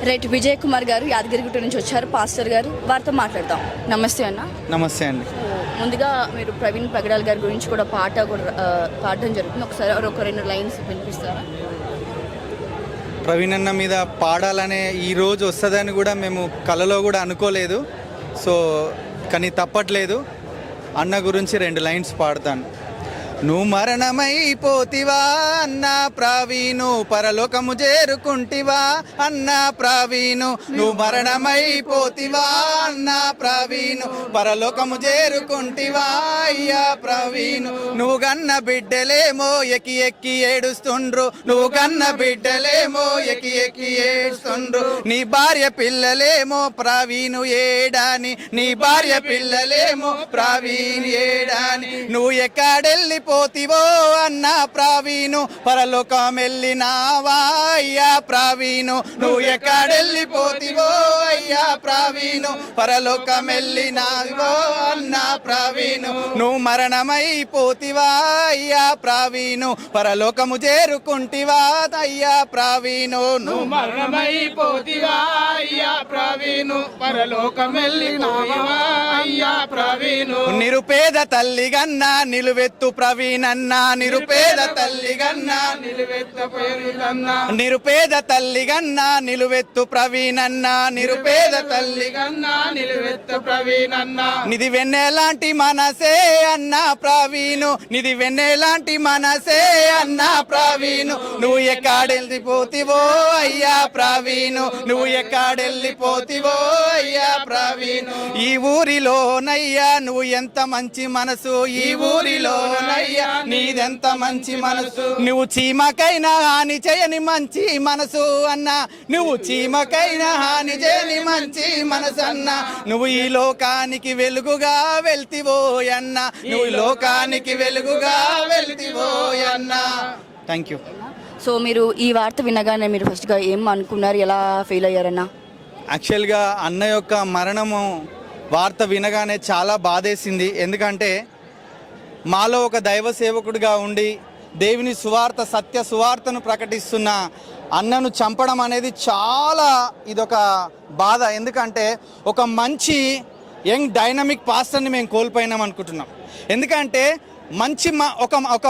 Right, Vijay Kumar గారు యాదగిరిగుట్ట నుంచి వచ్చారు, పాస్టర్ గారు, వారితో మాట్లాడతాం. నమస్తే అన్న. నమస్తే అండి. ముందుగా మీరు ప్రవీణ్ పగడాల్ గారి గురించి కూడా పాడడం జరుగుతుంది. ఒకసారి ఒక 2 లైన్స్ వినిపిస్తారా? ప్రవీణ్ అన్న మీద పాడాలనే ఈరోజు వస్తుందని కూడా మేము కలలో కూడా అనుకోలేదు. సో కానీ తప్పట్లేదు, అన్న గురించి 2 లైన్స్ పాడతాను. నువ్వు మరణమైపోతివా అన్న ప్రవీణు, పరలోకము చేరుకుంటివా అన్న ప్రవీణు. నువ్వు మరణమైపోతివా అన్న ప్రవీణు, పరలోకము చేరుకుంటివా అయ్యా ప్రవీణు. నువ్వు గన్న బిడ్డలేమో ఎక్కి ఎక్కి ఏడుస్తుండ్రు, నువ్వు గన్న బిడ్డలేమో ఎక్కి ఎక్కి ఏడుస్తుండ్రు. నీ భార్య పిల్లలేమో ప్రవీణు ఏడాని, నీ భార్య పిల్లలేమో ప్రవీణు ఏడాని. నువ్వు ఎక్కడెళ్ళిపో పోతివో అన్న ప్రవీణు, పరలోకం వెళ్ళినావా అయ్యా ప్రవీణు. నువ్వు ఎక్కడెళ్ళిపోతివో అయ్యా ప్రవీణు, పరలోకం వెళ్ళినావో అన్న ప్రవీణు. నువ్వు మరణమైపోతివా అయ్యా ప్రవీణు, పరలోకము చేరుకుంటివా అయ్యా ప్రవీణు. నువ్వు మరణమైపోతివా అయ్యా ప్రవీణు, పరలోకం వెళ్ళినావా అయ్యా ప్రవీణు. నిరుపేద తల్లిగన్నా నిలువెత్తు ప్రవీణ్ అన్నా, నిరుపేద తల్లిగన్నా నిలువెత్తు ప్రవీణన్నా, నిరుపేద తల్లిగన్నా నిలువెత్తు ప్రవీణన్నా, నిరుపేద తల్లిగన్నా నిలువెత్తు ప్రవీణన్నా. నిధి వెన్నెలాంటి మనసే అన్నా ప్రవీణు, నిధి వెన్నెలాంటి మనసే అన్నా ప్రవీణు. నువ్వు ఎక్కడెళ్ళిపోతివో అయ్యా ప్రవీణు, నువ్వు ఎక్కడెళ్ళిపోతివో అయ్యా ప్రవీణు. ఈ ఊరిలోనయ్యా నువ్వు ఎంత మంచి మనసు, ఈ ఊరిలోనయ్యా నీదెంత మంచి మనసు. నువ్వు చీమకైనా హాని చేయని మంచి మనసు అన్నా, నువ్వు చీమకైనా హాని చేయని మంచి మనసు అన్నా. నువ్వు ఈ లోకానికి వెలుగుగా వెళ్తివో అన్నా, నువ్వు ఈ లోకానికి వెలుగుగా వెళ్తివో అన్నా. Thank you. సో మీరు ఈ వార్త వినగానే మీరు ఫస్ట్గా ఏం అనుకున్నారు, ఎలా ఫీల్ అయ్యారన్నా? యాక్చువల్గా అన్న యొక్క మరణము వార్త వినగానే చాలా బాధేసింది. ఎందుకంటే మాలో ఒక దైవ సేవకుడిగా ఉండి దేవుని సువార్త, సత్య సువార్తను ప్రకటిస్తున్న అన్నను చంపడం అనేది చాలా ఇదొక బాధ. ఎందుకంటే ఒక మంచి యంగ్ డైనమిక్ పాస్టర్ని మేము కోల్పోయినాం అనుకుంటున్నాం. ఎందుకంటే మంచి ఒక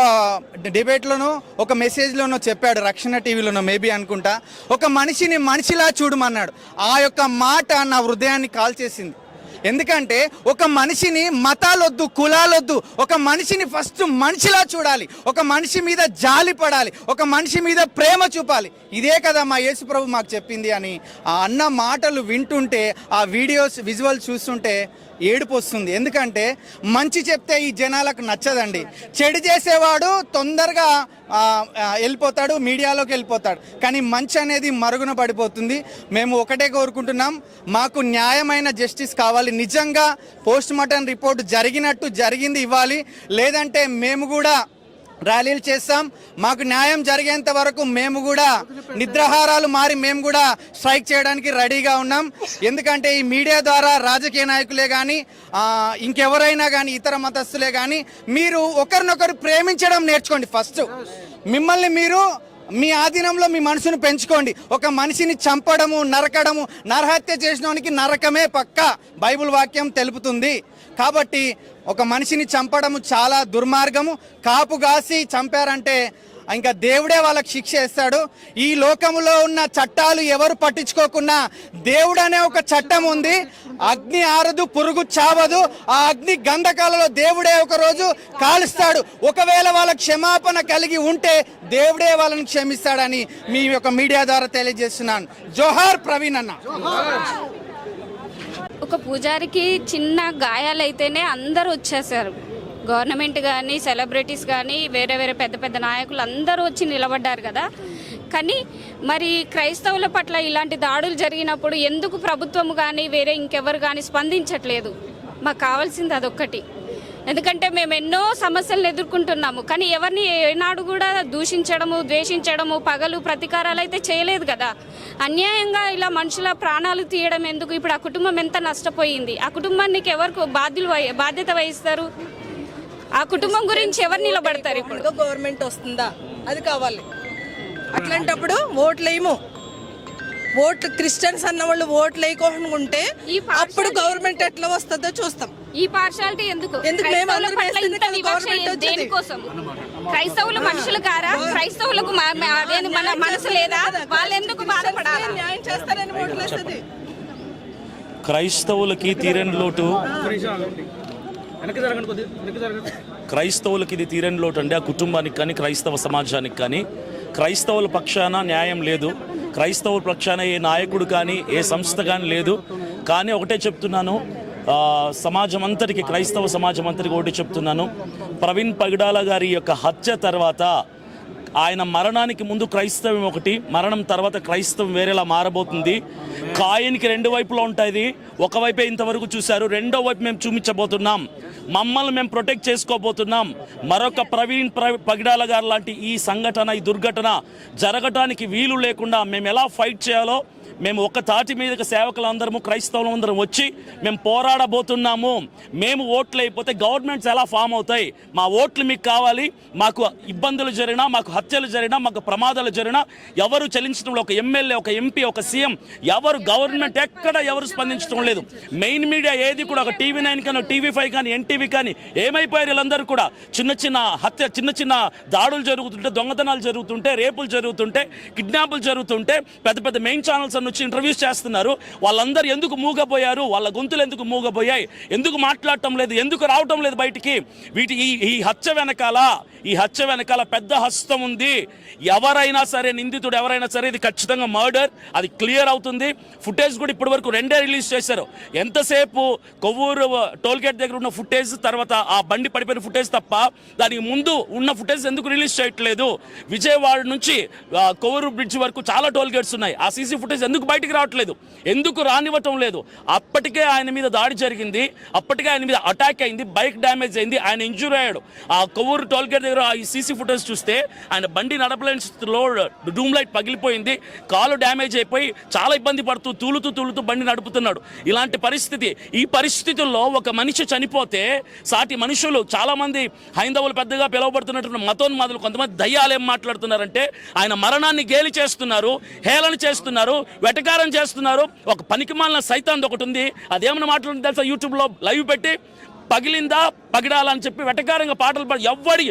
డిబేట్లోనో ఒక మెసేజ్లోనో చెప్పాడు, రక్షణ టీవీలోనో మేబీ అనుకుంటా, ఒక మనిషిని మనిషిలా చూడమన్నాడు. ఆ యొక్క మాట నా హృదయాన్ని కాల్చేసింది. ఎందుకంటే ఒక మనిషిని మతాలొద్దు, కులాలొద్దు, ఒక మనిషిని ఫస్ట్ మనిషిలా చూడాలి, ఒక మనిషి మీద జాలి పడాలి, ఒక మనిషి మీద ప్రేమ చూపాలి. ఇదే కదా మా యేసు ప్రభు మాకు చెప్పింది అని ఆ అన్న మాటలు వింటుంటే, ఆ వీడియోస్ విజువల్ చూస్తుంటే ఏడుపు వస్తుంది. ఎందుకంటే మంచి చెప్తే ఈ జనాలకు నచ్చదండి. చెడు చేసేవాడు తొందరగా వెళ్ళిపోతాడు, మీడియాలోకి వెళ్ళిపోతాడు. కానీ మంచి అనేది మరుగున పడిపోతుంది. మేము ఒకటే కోరుకుంటున్నాం, మాకు న్యాయమైన జస్టిస్ కావాలి. నిజంగా పోస్ట్ మార్టం రిపోర్ట్ జరిగింది ఇవ్వాలి. లేదంటే మేము కూడా ర్యాలీలు చేస్తాం. మాకు న్యాయం జరిగేంత వరకు మేము కూడా నిద్రాహారాలు మారి మేము కూడా స్ట్రైక్ చేయడానికి రెడీగా ఉన్నాం. ఎందుకంటే ఈ మీడియా ద్వారా రాజకీయ నాయకులే కానీ ఇంకెవరైనా కానీ ఇతర మతస్థులే కానీ మీరు ఒకరినొకరు ప్రేమించడం నేర్చుకోండి. ఫస్ట్ మిమ్మల్ని మీరు మీ ఆధీనంలో మీ మనసును పెంచుకోండి. ఒక మనిషిని చంపడము, నరకడము, నరహత్య చేసినోనికి నరకమే పక్కా బైబిల్ వాక్యం తెలుపుతుంది. కాబట్టి ఒక మనిషిని చంపడము చాలా దుర్మార్గము. కాపు కాసి చంపారంటే ఇంకా దేవుడే వాళ్ళకి శిక్ష వేస్తాడు. ఈ లోకములో ఉన్న చట్టాలు ఎవరు పట్టించుకోకున్నా దేవుడు అనే ఒక చట్టం ఉంది. అగ్ని ఆరదు, పురుగు చావదు. ఆ అగ్ని గంధకాలలో దేవుడే ఒక రోజు కాలుస్తాడు. ఒకవేళ వాళ్ళకి క్షమాపణ కలిగి ఉంటే దేవుడే వాళ్ళని క్షమిస్తాడని మీ యొక్క మీడియా ద్వారా తెలియజేస్తున్నాను. జోహార్ ప్రవీణ్ అన్న. ఒక పూజారికి చిన్న గాయాలైతేనే అందరూ వచ్చేసారు. గవర్నమెంట్ కానీ, సెలబ్రిటీస్ కానీ, వేరే వేరే పెద్ద పెద్ద నాయకులు అందరూ వచ్చి నిలబడ్డారు కదా. కానీ మరి క్రైస్తవుల పట్ల ఇలాంటి దాడులు జరిగినప్పుడు ఎందుకు ప్రభుత్వం కానీ వేరే ఇంకెవరు కానీ స్పందించట్లేదు? మాకు కావాల్సింది అదొక్కటి. ఎందుకంటే మేము ఎన్నో సమస్యలను ఎదుర్కొంటున్నాము, కానీ ఎవరిని ఏనాడు కూడా దూషించడము, ద్వేషించడము, పగలు ప్రతీకారాలు అయితే చేయలేదు కదా. అన్యాయంగా ఇలా మనుషుల ప్రాణాలు తీయడం ఎందుకు? ఇప్పుడు ఆ కుటుంబం ఎంత నష్టపోయింది. ఆ కుటుంబానికి ఎవరు బాధ్యత వహిస్తారు? ఆ కుటుంబం గురించి ఎవరు నిలబడతారు? ఇప్పుడు గవర్నమెంట్ వస్తుందా, అది కావాలి. అట్లాంటప్పుడు ఓట్లేము. ఓట్లు క్రిస్టియన్స్ అన్న వాళ్ళు ఓట్లు వేయకుండా ఉంటే ఈ partiality- అప్పుడు గవర్నమెంట్ ఎట్లా వస్తుందో చూస్తాం. ఈ పార్షాలిటీ ఎందుకు? ఎందుకు మేము క్రైస్తవుల అందరం పట్ల వేస్తేనే ఇంత కదా వివక్ష గవర్నమెంట్ వచ్చేది. దేనికోసం? క్రైస్తవులు మనుషులు కారా? క్రైస్తవులకు అదేంది మన మనసు లేదా? వాళ్ళు ఎందుకు బాధపడాలి? న్యాయం చేస్తారని ఓట్లు వేస్తుంది. క్రైస్తవులకి తీరని లోటు, క్రైస్తవులకి ఇది తీరని లోటు అండి. ఆ కుటుంబానికి కానీ క్రైస్తవ సమాజానికి కానీ క్రైస్తవుల పక్షాన న్యాయం లేదు. క్రైస్తవుల పక్షాన ఏ నాయకుడు కానీ ఏ సంస్థ కానీ లేదు. కానీ ఒకటే చెప్తున్నాను, సమాజం అంతటికి, క్రైస్తవ సమాజం అంతటికి ఒకటి చెప్తున్నాను, ప్రవీణ్ పగడాల గారి యొక్క హత్య తర్వాత ఆయన మరణానికి ముందు క్రైస్తవం ఒకటి, మరణం తర్వాత క్రైస్తవం వేరేలా మారబోతుంది. కాయనికి రెండు వైపులా ఉంటుంది. ఒకవైపే ఇంతవరకు చూశారు, రెండో వైపు మేము చూపించబోతున్నాం. మమ్మల్ని మేము ప్రొటెక్ట్ చేసుకోబోతున్నాం. మరొక ప్రవీణ్ పగడాల గారు లాంటి ఈ సంఘటన, ఈ దుర్ఘటన జరగటానికి వీలు లేకుండా మేము ఎలా ఫైట్ చేయాలో మేము ఒక తాటి మీదకి సేవకులందరము, క్రైస్తవులందరం వచ్చి మేము పోరాడబోతున్నాము. మేము ఓట్లు అయిపోతే గవర్నమెంట్స్ ఎలా ఫామ్ అవుతాయి? మా ఓట్లు మీకు కావాలి. మాకు ఇబ్బందులు జరిగినా, మాకు హత్యలు జరిగినా, మాకు ప్రమాదాలు జరిగినా ఎవరు చలించడం లేదు. ఒక ఎమ్మెల్యే, ఒక ఎంపీ, ఒక సీఎం ఎవరు, గవర్నమెంట్ ఎక్కడ ఎవరు స్పందించడం లేదు. మెయిన్ మీడియా ఏది కూడా, ఒక TV9 కానీ, TV5 కానీ, NTV కానీ ఏమైపోయారు వీళ్ళందరూ కూడా? చిన్న చిన్న హత్య, చిన్న చిన్న దాడులు జరుగుతుంటే, దొంగతనాలు జరుగుతుంటే, రేపులు జరుగుతుంటే, కిడ్నాపులు జరుగుతుంటే పెద్ద పెద్ద మెయిన్ ఛానల్స్ వచ్చి ఇంటర్వ్యూస్ చేస్తున్నారు. వాళ్ళందరూ ఎందుకు మూగపోయారు? వాళ్ళ గొంతులు ఎందుకు మూగపోయాయి? ఎందుకు మాట్లాడటం లేదు? ఎందుకు రావటం లేదు బయటికి? ఈ హత్య వెనకాల పెద్ద హస్తం ఉంది. ఎవరైనా సరే, నిందితుడు ఎవరైనా సరే, ఇది ఖచ్చితంగా మర్డర్, అది క్లియర్ అవుతుంది. ఫుటేజ్ కూడా ఇప్పటి వరకు 2 రిలీజ్ చేశారు. ఎంతసేపు కొవ్వూరు టోల్గేట్ దగ్గర ఉన్న ఫుటేజ్, తర్వాత ఆ బండి పడిపోయిన ఫుటేజ్ తప్ప దానికి ముందు ఉన్న ఫుటేజ్ ఎందుకు రిలీజ్ చేయట్లేదు? విజయవాడ నుంచి కొవ్వూరు బ్రిడ్జ్ వరకు చాలా టోల్గేట్స్ ఉన్నాయి. ఆ సీసీ ఫుటేజ్ ఎందుకు బయటికి రావట్లేదు? ఎందుకు రానివ్వటం లేదు? అప్పటికే ఆయన మీద దాడి జరిగింది, అప్పటికే ఆయన మీద అటాక్ అయింది, బైక్ డ్యామేజ్ అయింది, ఆయన ఇంజూర్ అయ్యాడు. ఆ కొవ్వూరు టోల్గేట్ దగ్గర ఈ సీసీ ఫుటేజ్ చూస్తే ఆయన బండి నడపలేని స్థితిలో డూమ్ లైట్ పగిలిపోయింది, కాలు డ్యామేజ్ అయిపోయి చాలా ఇబ్బంది పడుతూ తూలుతూ బండి నడుపుతున్నాడు. ఇలాంటి పరిస్థితి. ఈ పరిస్థితుల్లో ఒక మనిషి చనిపోతే సాటి మనుషులు, చాలా మంది హైందవులు పెద్దగా పిలువబడుతున్నటువంటి మతోన్మాదులు, కొంతమంది దయ్యాలు ఏం మాట్లాడుతున్నారంటే ఆయన మరణాన్ని గేలి చేస్తున్నారు, హేళన చేస్తున్నారు, వెటకారం చేస్తున్నారు. ఒక పనికిమాలిన సైతాన్ ఒకటి ఉంది, అదేమన్నా మాట్లాడుతుంది తెలుసా? యూట్యూబ్లో లైవ్ పెట్టి పగిలిందా పగిడాలని చెప్పి వెటకారంగా పాటలు పాడి ఎవ్వడి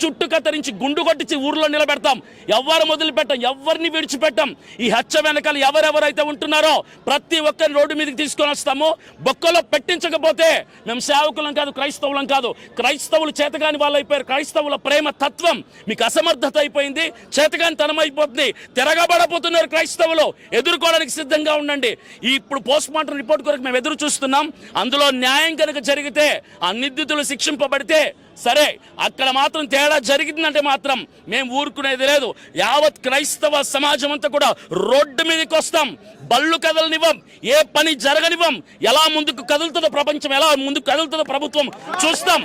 చుట్టు కత్తిరించి గుండు కొట్టించి ఊర్లో నిలబెడతాం. ఎవరు మొదలుపెట్టాం, ఎవరిని విడిచిపెట్టాం. ఈ హత్య వెనకాల ఎవరెవరైతే ఉంటున్నారో ప్రతి ఒక్కరిని రోడ్డు మీదకి తీసుకొని వస్తాము. బొక్కలో పెట్టించకపోతే మేము సేవకులం కాదు, క్రైస్తవులం కాదు. క్రైస్తవులు చేతగాని వాళ్ళు అయిపోయారు. క్రైస్తవుల ప్రేమ తత్వం మీకు అసమర్థత అయిపోయింది, చేతగాని తనం అయిపోతుంది. తిరగబడబోతున్నారు క్రైస్తవులు. ఎదుర్కోవడానికి సిద్ధంగా ఉండండి. ఇప్పుడు పోస్ట్ మార్టం రిపోర్ట్ కొరకు మేము ఎదురు చూస్తున్నాం. అందులో న్యాయం కనుక జరిగితే, ఆ నిందితులు శిక్షింపబడితే సరే, అక్కడ మాత్రం తేడా జరిగిందంటే మాత్రం మేము ఊరుకునేది లేదు. యావత్ క్రైస్తవ సమాజం అంతా కూడా రోడ్డు మీదకి వస్తాం. బళ్ళు కదలనివ్వం, ఏ పని జరగనివ్వం. ఎలా ముందుకు కదులుతుందో ప్రపంచం, ఎలా ముందుకు కదులుతుందో ప్రభుత్వం చూస్తాం.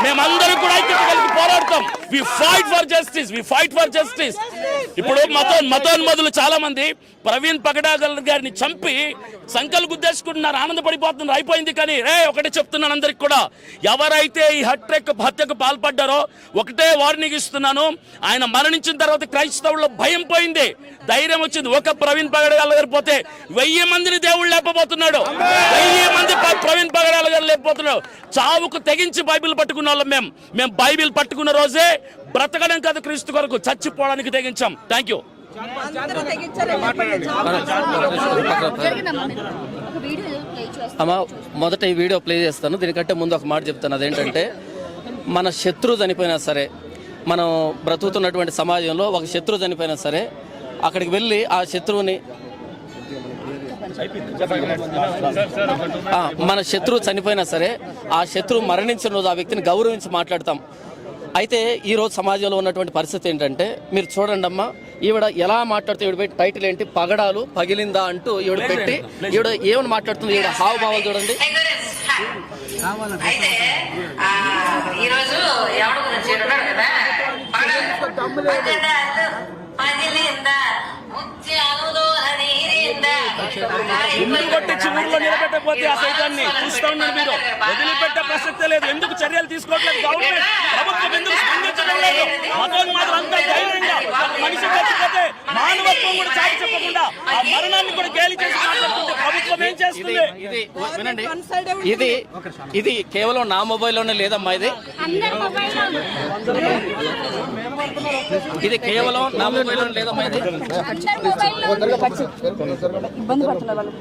మేమందరం కూడా ఐక్యత కలిగి పోరాడతాం. We fight for justice. ఇప్పుడు మతోన్మదులు చాలా మంది ప్రవీణ్ పగడాల గారిని చంపి సంకలు గుద్దేసుకుంటున్నారు, ఆనందపడిపోతున్నారు. అయిపోయింది. కానీ ఒకటే చెప్తున్నాను అందరికి కూడా, ఎవరైతే ఈ హత్యకు పాల్పడ్డారో ఒకటే వార్నింగ్ ఇస్తున్నాను. ఆయన మరణించిన తర్వాత క్రైస్తవుల్లో భయం పోయింది, ధైర్యం వచ్చింది. ఒక ప్రవీణ్ పగడాల గారు పోతే 1000 మందిని దేవుడు లేపబోతున్నాడు. 1000 మంది ప్రవీణ్ పగడాల గారు లేపబోతున్నాడు. చావుకు తెగించి బైబిల్ పట్టుకున్న వాళ్ళం మేము బైబిల్ పట్టుకున్న రోజే బ్రతకడం కాదు, క్రీస్తు కొరకు చచ్చిపోవడానికి తెగించాం. Thank you. అమ్మా, మొదట ఈ వీడియో ప్లే చేస్తాను. దీనికంటే ముందు ఒక మాట చెప్తాను. అదేంటంటే, మన శత్రువు చనిపోయినా సరే, మనం బ్రతుకుతున్నటువంటి సమాజంలో ఒక శత్రువు చనిపోయినా సరే, అక్కడికి వెళ్ళి ఆ శత్రువుని, మన శత్రువు చనిపోయినా సరే ఆ శత్రువు మరణించిన రోజు ఆ వ్యక్తిని గౌరవించి మాట్లాడతాం. అయితే ఈరోజు సమాజంలో ఉన్నటువంటి పరిస్థితి ఏంటంటే, మీరు చూడండి అమ్మా, ఈవిడ ఎలా మాట్లాడుతూ, ఈవిడ పెట్టి టైటిల్ ఏంటి, పగడాలు పగిలిందా అంటూ ఈవిడ పెట్టి ఈవిడ ఏమని మాట్లాడుతుంది, ఈవిడ హావభావాలు చూడండి. ముందు కొట్టించి ఊర్లో నిలబెట్టకపోతే ఆ సైతాన్ని చూస్తూ ఉన్నారు మీరు. వదిలిపెట్టే ప్రసక్తే లేదు. ఎందుకు చర్యలు తీసుకోవట్లేదు గవర్నమెంట్? ప్రభుత్వం ఎందుకు స్పందించడం లేదు? మతోన్మాదులు అంతా ధైర్యంగా ఒక మనిషి చచ్చిపోతే మానవత్వం కూడా చాటి చెప్పకుండా ఆ మరణాన్ని కూడా గేలి చేసి మాట్లాడుతుంటే ప్రభుత్వం ఏం చేస్తుంది? ఇది వినండి, ఇది కేవలం నా మొబైల్లోనే లేదమ్మా. ఇది కేవలం నా మొబైల్లోనే లేదమ్మా. ఇది ఇబ్బంది పడుతున్నారు వాళ్ళు.